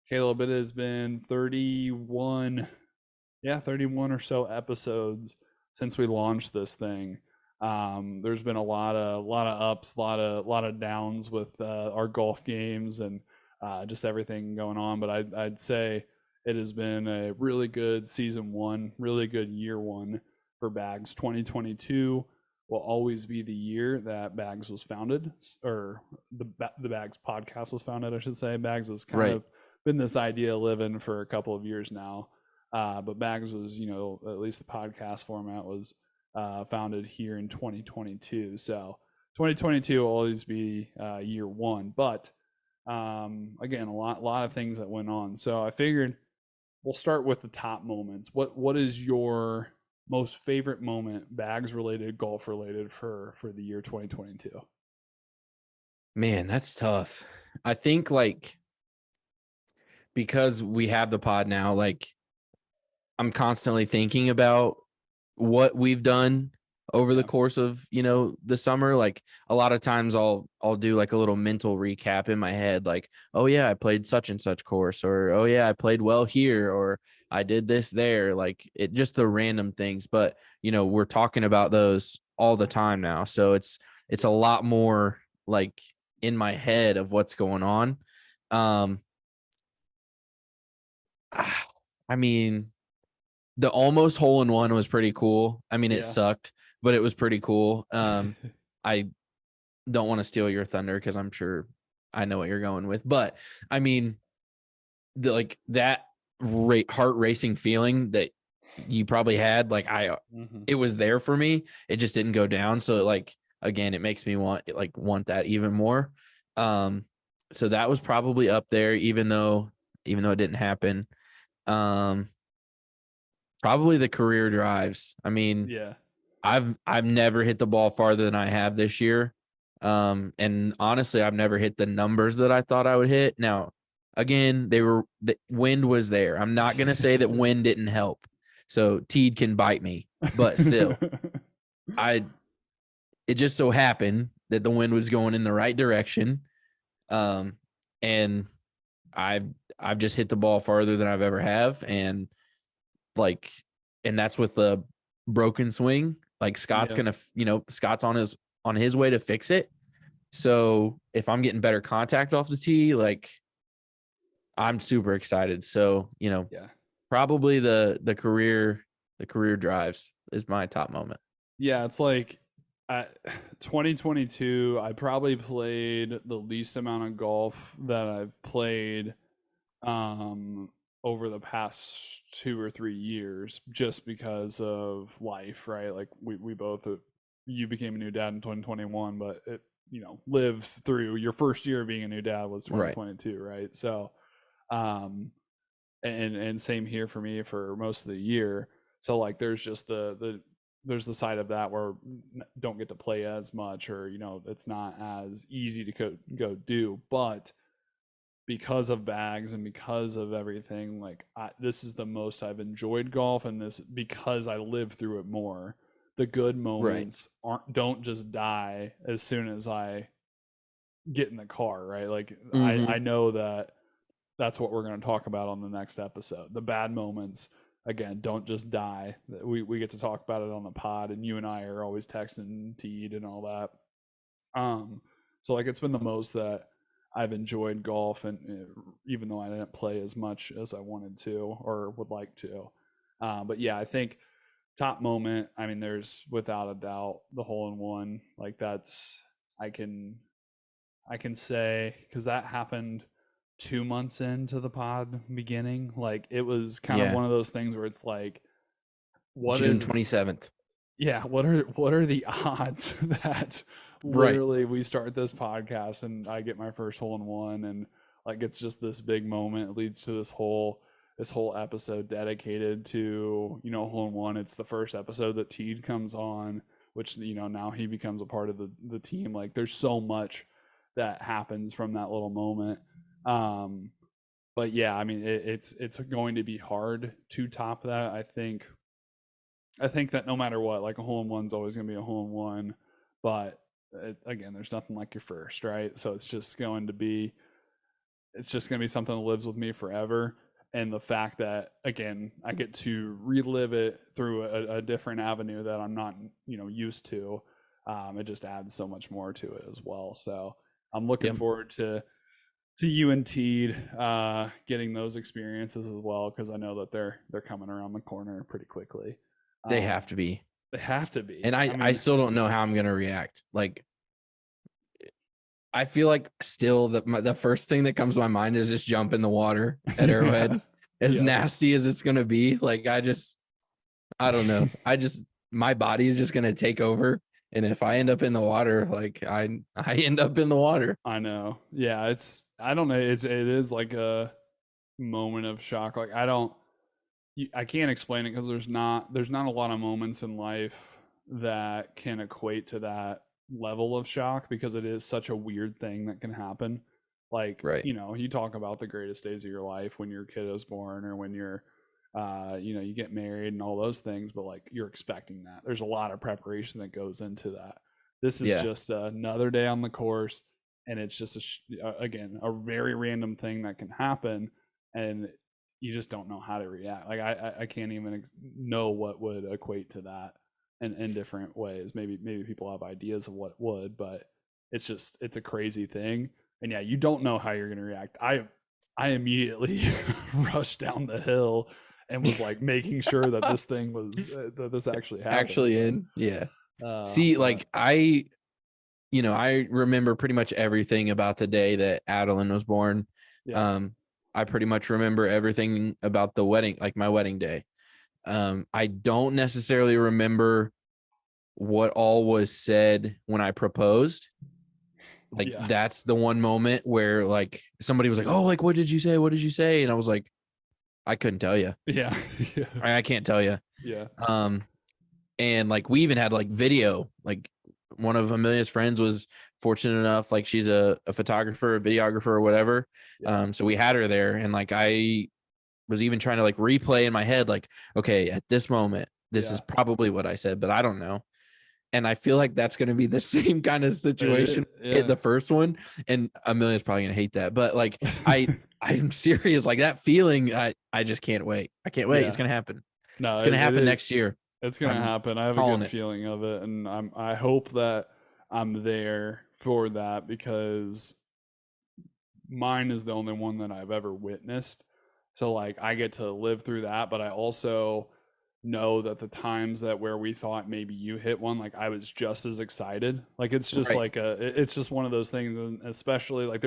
Caleb, it has been 31, 31 or so episodes since we launched this thing. There's been a lot of ups, a lot of downs with our golf games and just everything going on. But I'd say it has been a really good season one, really good year one for Bags. 2022 will always be the year that Bags was founded, or the Bags podcast was founded, I should say. Bags has kind Right. of been this idea living for a couple of years now. But Bags was, at least the podcast format was founded here in 2022. So 2022 will always be year one. But again, a lot of things that went on. So I figured we'll start with the top moments. What is your most favorite moment, Bags related, golf related, for the year 2022? Man, that's tough. I think because we have the pod now, I'm constantly thinking about what we've done over the Yeah. course of, the summer. Like a lot of times I'll do like a little mental recap in my head, like, oh yeah, I played such and such course, or oh yeah, I played well here, or I did this there, like it just the random things. But we're talking about those all the time now. So it's a lot more like in my head of what's going on. Um I mean, the almost hole in one was pretty cool. I mean, it Yeah. sucked, but it was pretty cool. I don't want to steal your thunder because I'm sure I know what you're going with, but I mean, that heart racing feeling that you probably had, Hmm. it was there for me. It just didn't go down. So again, it makes me want that even more. Um, so that was probably up there, even though it didn't happen. Um, Probably the career drives. I mean, Yeah. I've never hit the ball farther than I have this year. And honestly, I've never hit the numbers that I thought I would hit. Now, again, the wind was there. I'm not gonna say that wind didn't help. So Teed can bite me, but still, I it just so happened that the wind was going in the right direction. Um, and I've I've just hit the ball farther than I've ever have, like, and that's with the broken swing. Like Scott's Yeah. gonna, Scott's on his way to fix it. So if I'm getting better contact off the tee, I'm super excited. So Yeah. probably the career drives is my top moment. Yeah, it's like I 2022, I probably played the least amount of golf that I've played um over the past 2 or 3 years, just because of life, right? Like we both you became a new dad in 2021, but it lived through your first year of being a new dad was Right. 2022, right? So um and same here for me for most of the year. So like there's just there's the side of that where don't get to play as much, or it's not as easy to go do. But because of Bags and because of everything, like this is the most I've enjoyed golf, and this because I lived through it more. The good Right. moments don't just die as soon as I get in the car, right? Like I Mm-hmm. know that that's what we're going to talk about on the next episode. The bad moments, again, don't just die. We get to talk about it on the pod, and you and I are always texting Teed and all that. So like it's been the most that I've enjoyed golf, and even though I didn't play as much as I wanted to or would like to, but yeah, I think top moment. I mean, there's without a doubt the hole in one. Like that's I can I can say because that happened 2 months into the pod beginning. Like it was kind of Yeah. one of those things where it's like, what June is 27th. yeah, what are the odds that Right. literally we start this podcast and I get my first hole in one, and like it's just this big moment. It leads to this whole episode dedicated to hole in one. It's the first episode that Teed comes on, which now he becomes a part of the team. Like there's so much that happens from that little moment. Um, but yeah, I mean it's going to be hard to top that. I think that no matter what, like a hole in one's always going to be a hole in one, but again, there's nothing like your first, right? So it's just going to be it's just going to be something that lives with me forever. And the fact that, again, I get to relive it through a different avenue that I'm not, used to, it just adds so much more to it as well. So I'm looking Yep. forward to you and Teed getting those experiences as well, because I know that they're coming around the corner pretty quickly. They have to be. They have to be. And I mean, still don't know how I'm going to react. Like, I feel like still the first thing that comes to my mind is just jump in the water at Arrowhead. As nasty as it's going to be. Like, I don't know. My body is just going to take over. And if I end up in the water, like I end up in the water. I know. Yeah. I don't know. It is like a moment of shock. Like, I can't explain it because there's not a lot of moments in life that can equate to that level of shock, because it is such a weird thing that can happen. Like, Right. you talk about the greatest days of your life when your kid is born, or when you're you get married and all those things, but like, you're expecting that. There's a lot of preparation that goes into that. This is just another day on the course, and it's just again, a very random thing that can happen, and you just don't know how to react. Like, I can't even know what would equate to that in different ways. Maybe people have ideas of what would, but it's a crazy thing. And yeah, you don't know how you're going to react. I immediately rushed down the hill and was like making sure that this thing was that this actually happened. Actually in. Yeah. See, like I remember pretty much everything about the day that Adeline was born. Yeah. I pretty much remember everything about the wedding, like my wedding day. I don't necessarily remember what all was said when I proposed. Like, that's the one moment where like somebody was like, "Oh, like, what did you say? What did you say?" And I was like, I couldn't tell you. Yeah. I can't tell you. Yeah. And like, we even had like video, like one of Amelia's friends was fortunate enough, like she's a photographer, a videographer or whatever. Yeah. So we had her there, and like I was even trying to like replay in my head, like, okay, at this moment, this is probably what I said, but I don't know. And I feel like that's going to be the same kind of situation. The first one, and Amelia's probably going to hate that, but like I'm serious. Like, that feeling, I just can't wait. I can't wait. It's going to happen. No, It's going to happen next year. It's going to happen. I have a good feeling of it, and I hope that I'm there for that, because mine is the only one that I've ever witnessed. So like, I get to live through that, but I also know that the times that where we thought maybe you hit one, like, I was just as excited. Like, it's just like it's just one of those things. And especially like,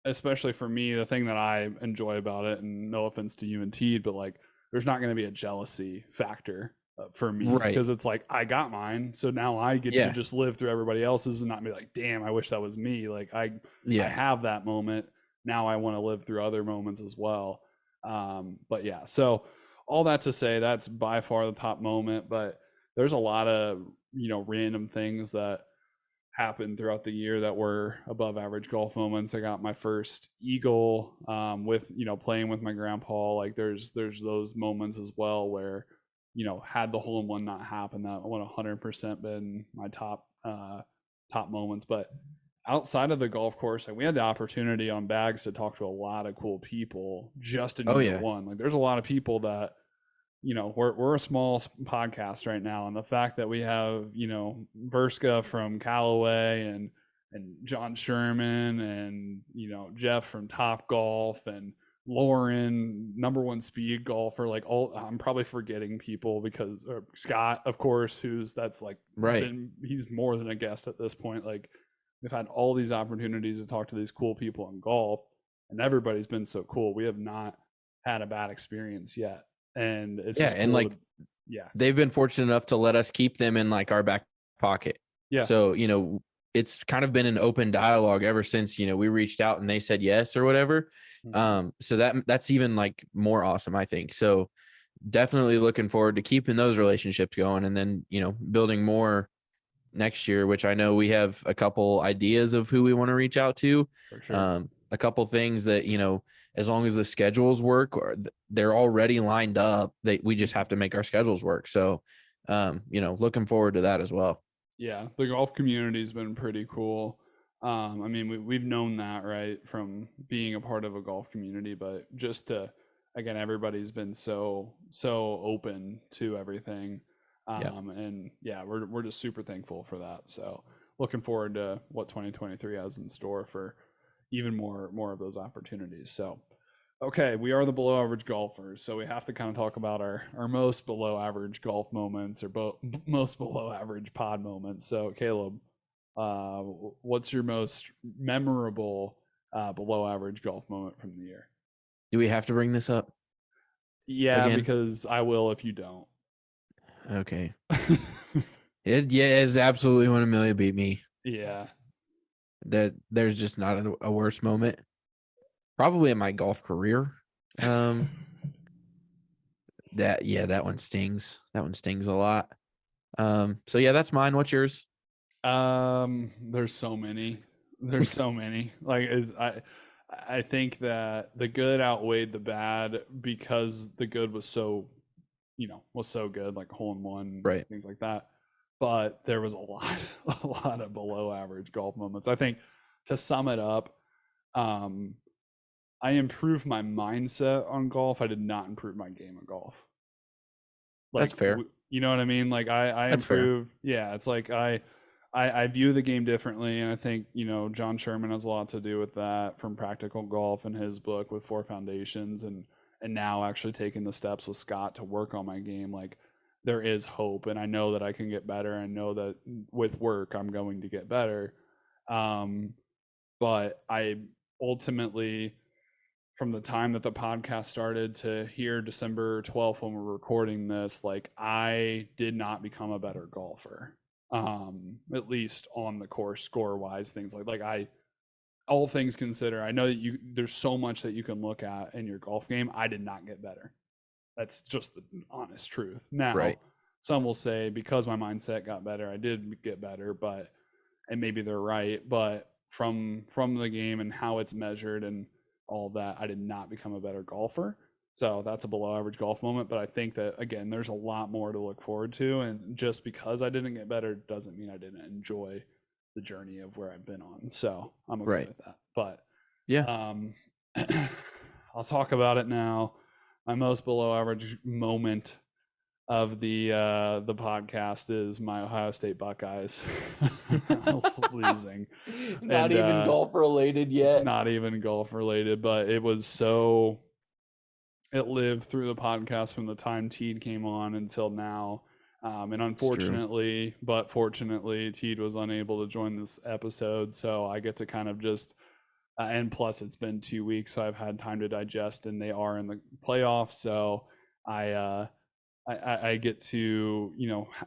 especially for me, the thing that I enjoy about it, and no offense to you and Teed, but like, there's not going to be a jealousy factor for me, because it's like, I got mine, so now I get to just live through everybody else's and not be like, damn, I wish that was me. Like, I have that moment now. I want to live through other moments as well. But yeah, so all that to say, that's by far the top moment. But there's a lot of random things that happened throughout the year that were above average golf moments. I got my first eagle with playing with my grandpa. Like, there's those moments as well where had the hole in one not happen, that would 100% been my top moments. But outside of the golf course, like, we had the opportunity on bags to talk to a lot of cool people just in year one. Like, there's a lot of people that we're a small podcast right now, and the fact that we have Verska from Callaway, and John Sherman, and Jeff from Top Golf, and Lauren, number one speed golfer, like, all, I'm probably forgetting people, because Scott, of course, that's like he's more than a guest at this point. Like, we've had all these opportunities to talk to these cool people in golf, and everybody's been so cool. We have not had a bad experience yet. And it's just and cool like they've been fortunate enough to let us keep them in like our back pocket. So it's kind of been an open dialogue ever since we reached out and they said yes or whatever. So that's even like more awesome, I think. So definitely looking forward to keeping those relationships going, and then building more next year, which I know we have a couple ideas of who we want to reach out to. For sure. A couple things that as long as the schedules work, or they're already lined up, we just have to make our schedules work. So, looking forward to that as well. Yeah, the golf community's been pretty cool. I mean, we've known that, right, from being a part of a golf community, but just to, again, everybody's been so open to everything. Yeah. And yeah, we're just super thankful for that. So looking forward to what 2023 has in store for even more of those opportunities. So okay, we are the below average golfers, so we have to kind of talk about our most below average golf moments or most below average pod moments. So Caleb, uh, what's your most memorable below average golf moment from the year? Do we have to bring this up Yeah, again? because I will if you don't. Okay. It's absolutely when Amelia beat me. Yeah. There's just not a worse moment. Probably in my golf career. That one stings. That one stings a lot. So yeah, that's mine. What's yours? There's so many. There's so many. Like I think that the good outweighed the bad because the good was so, was so good, like hole in one, Right. things like that. But there was a lot, a lot of below average golf moments. I think to sum it up, um, I improved my mindset on golf. I did not improve my game of golf. That's Like, fair. you know what I mean? Like I That's fair. improved. Yeah, it's like I view the game differently, and I think John Sherman has a lot to do with that from Practical Golf and his book with Four Foundations, and now actually taking the steps with Scott to work on my game. Like there is hope, and I know that I can get better. I know that with work I'm going to get better. Um, but I ultimately, from the time that the podcast started to here December 12th when we're recording this, like I did not become a better golfer. At least on the course score wise, things like I, all things considered, I know that there's so much that you can look at in your golf game. I did not get better. That's just the honest truth. Now, Right. some will say because my mindset got better, I did get better, but and maybe they're right, but from the game and how it's measured and all of that, I did not become a better golfer. So that's a below average golf moment. But I think that again, there's a lot more to look forward to. And just because I didn't get better doesn't mean I didn't enjoy the journey of where I've been on. So I'm okay Right. with that. But Yeah. um I'll talk about it now. My most below average moment of the podcast is my Ohio State Buckeyes losing, Not and even golf related it's yet. not even golf related, but it was so. It lived through the podcast from the time Teed came on until now. And It's true. unfortunately, but fortunately, Teed was unable to join this episode. So I get to kind of just, and plus it's been 2 weeks, so I've had time to digest, and they are in the playoffs. So I, I get to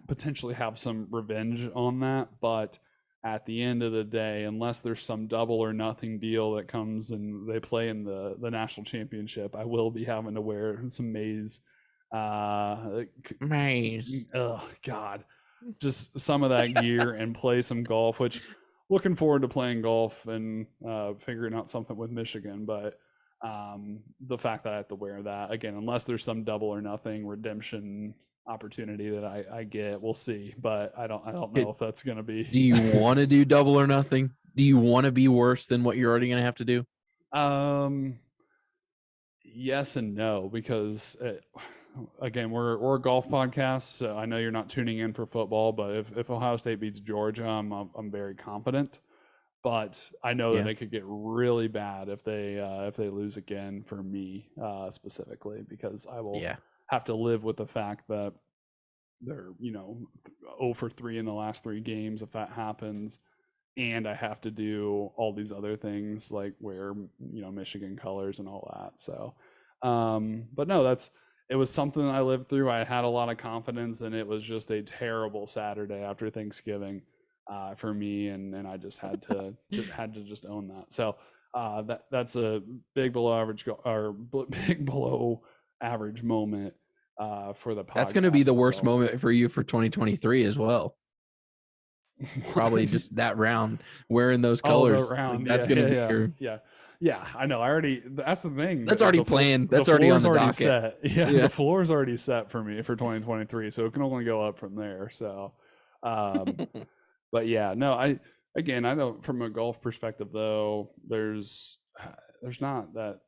potentially have some revenge on that, but at the end of the day, unless there's some double or nothing deal that comes and they play in the national championship, I will be having to wear some maize. Nice. Oh God, just some of that gear and play some golf. Which looking forward to playing golf and figuring out something with Michigan, but the fact that I have to wear that again, unless there's some double or nothing redemption opportunity that I get, we'll see. But I don't know if that's gonna be. Do you want to do double or nothing? Do you want to be worse than what you're already going to have to do? um yes and no, because again, we're a golf podcast, so I know you're not tuning in for football, but if Ohio State beats Georgia, I'm very confident. But I know that Yeah. it could get really bad if they lose again for me specifically, because I will Yeah. have to live with the fact that they're 0 for 3 in the last 3 games if that happens, and I have to do all these other things like wear Michigan colors and all that. So, but no, it was something I lived through. I had a lot of confidence, and it was just a terrible Saturday after Thanksgiving for me, and I just had to just own that. So that's a big below average or big below average moment for the That's going to be podcast the worst itself. moment for you for 2023 as well. Probably What? just that round wearing those Oh, the colors. Like round. that's Yeah, going to yeah, be yeah, your yeah, yeah. I know. I already. That's the thing. that's already planned. The That's already on floor's the already docket. set. Yeah, Yeah. the floor's already set for me for 2023. So it can only go up from there. So, um, but yeah, no. Again, I don't, from a golf perspective though, there's not that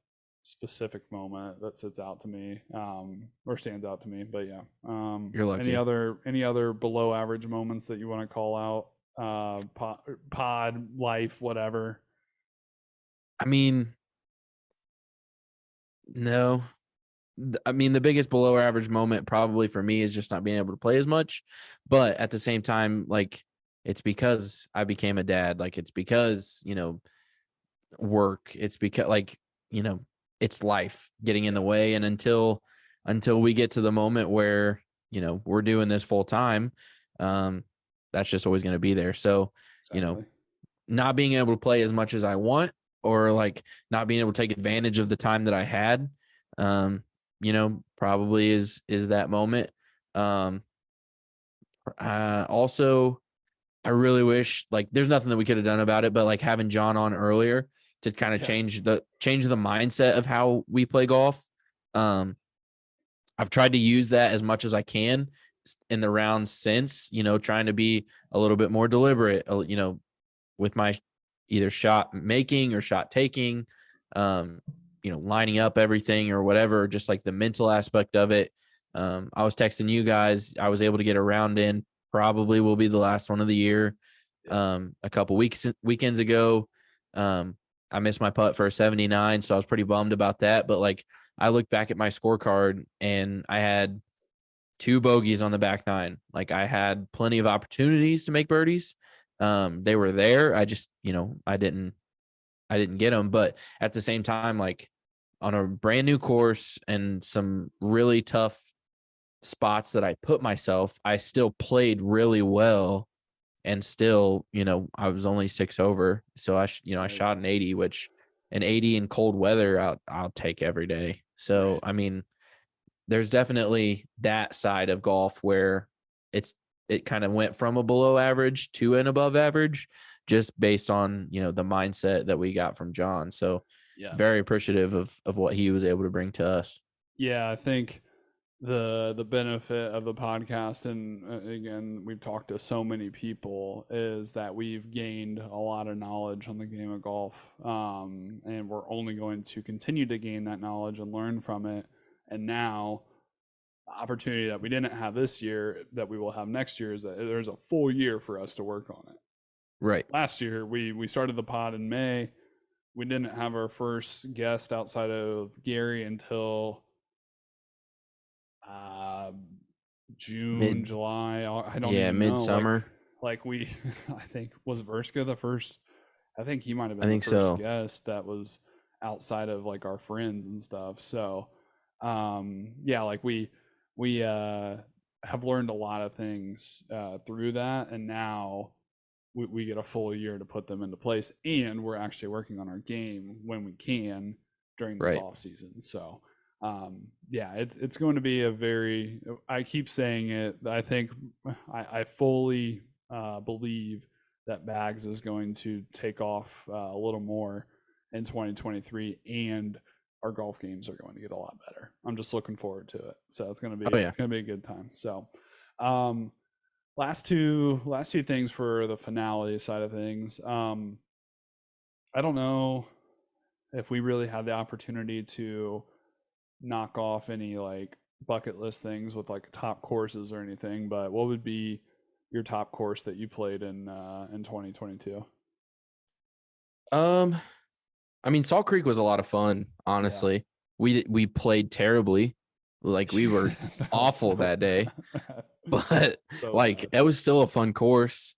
specific moment that sits out to me, or stands out to me. But yeah, You're lucky. any other below average moments that you want to call out? Pod life, whatever. I mean, no. I mean, the biggest below average moment probably for me is just not being able to play as much. But at the same time, like, it's because I became a dad. Like, it's because, work. It's because, like, you know, it's life getting in the Yeah, way. And until we get to the moment where, we're doing this full time, um, that's just always going to be there. So, you know, exactly. not being able to play as much as I want, or like not being able to take advantage of the time that I had, probably is that moment. Um, also, I really wish, like, there's nothing that we could have done about it, but like having John on earlier to kind of Yeah, change the mindset of how we play golf. Um, I've tried to use that as much as I can in the rounds since, trying to be a little bit more deliberate, with my either shot making or shot taking, um, lining up everything or whatever, just like the mental aspect of it. I was texting you guys. I was able to get a round in. Probably will be the last one of the year. yeah, A couple weekends ago, um, I missed my putt for a 79, so I was pretty bummed about that. But like, I looked back at my scorecard and I had two bogeys on the back nine. Like, I had plenty of opportunities to make birdies. They were there. I just, I didn't get them. But at the same time, like, on a brand new course and some really tough spots that I put myself, I still played really well. And still, I was only 6 over. So I right, shot an 80, which an 80 in cold weather, I'll take every day. So, right. I mean, there's definitely that side of golf where it's it kind of went from a below average to an above average, just based on, the mindset that we got from John. So Yeah, very appreciative of what he was able to bring to us. yeah. I think the benefit of the podcast, and again, we've talked to so many people, is that we've gained a lot of knowledge on the game of golf, and we're only going to continue to gain that knowledge and learn from it. And now, the opportunity that we didn't have this year that we will have next year is that there's a full year for us to work on it. Right. Last year, we started the pod in May. We didn't have our first guest outside of Gary until uh, June, Mid July. I don't Yeah, even know. midsummer. Like we, I think was Verska the first. I think he might have I been the think first so. guest that was outside of like our friends and stuff. So, yeah, like we have learned a lot of things through that, and now we get a full year to put them into place, and we're actually working on our game when we can during this Right. off season. So yeah, it's going to be a very, I keep saying it, I think I fully believe that Bags is going to take off a little more in 2023, and our golf games are going to get a lot better. I'm just looking forward to it. So Oh yeah. it's going to be a good time. So um last two things for the finale side of things. I don't know if we really had the opportunity to knock off any like bucket list things with like top courses or anything, but what would be your top course that you played in 2022? Um, I mean, Salt Creek was a lot of fun, Yeah. honestly. We played terribly. Like, we were That was awful so that day, bad. but So like, bad. it was still a fun course.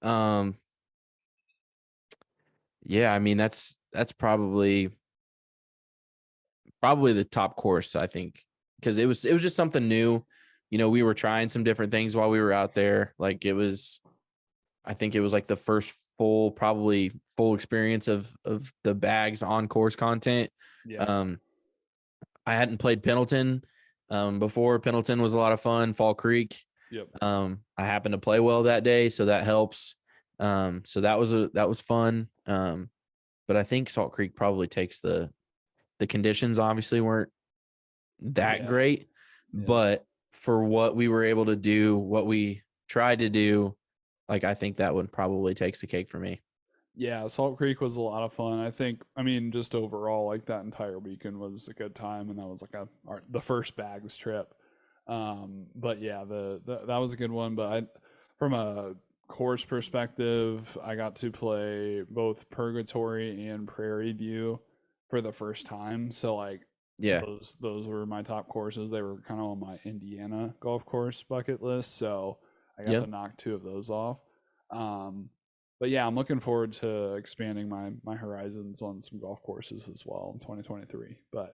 Um, yeah, I mean, that's probably the top course, I think, because it was just something new. We were trying some different things while we were out there. Like, I think it was like the first probably full experience of the Bags on course content. Yeah. Um, I hadn't played Pendleton before. Pendleton was a lot of fun. Fall Creek. Yep. I happened to play well that day, so that helps. So that was fun. But I think Salt Creek probably takes the conditions obviously weren't that Yeah. great, Yeah. but for what we were able to do, what we tried to do, like I think that one probably takes the cake for me. Yeah, Salt Creek was a lot of fun. I think, I mean, just overall, like that entire weekend was a good time, and that was like the first bags trip. But yeah, that was a good one. But from a course perspective, I got to play both Purgatory and Prairie View for the first time. So like Yeah. those were my top courses. They were kind of on my Indiana golf course bucket list. So I got to Yep. knock two of those off. Um, but yeah, I'm looking forward to expanding my horizons on some golf courses as well in 2023. But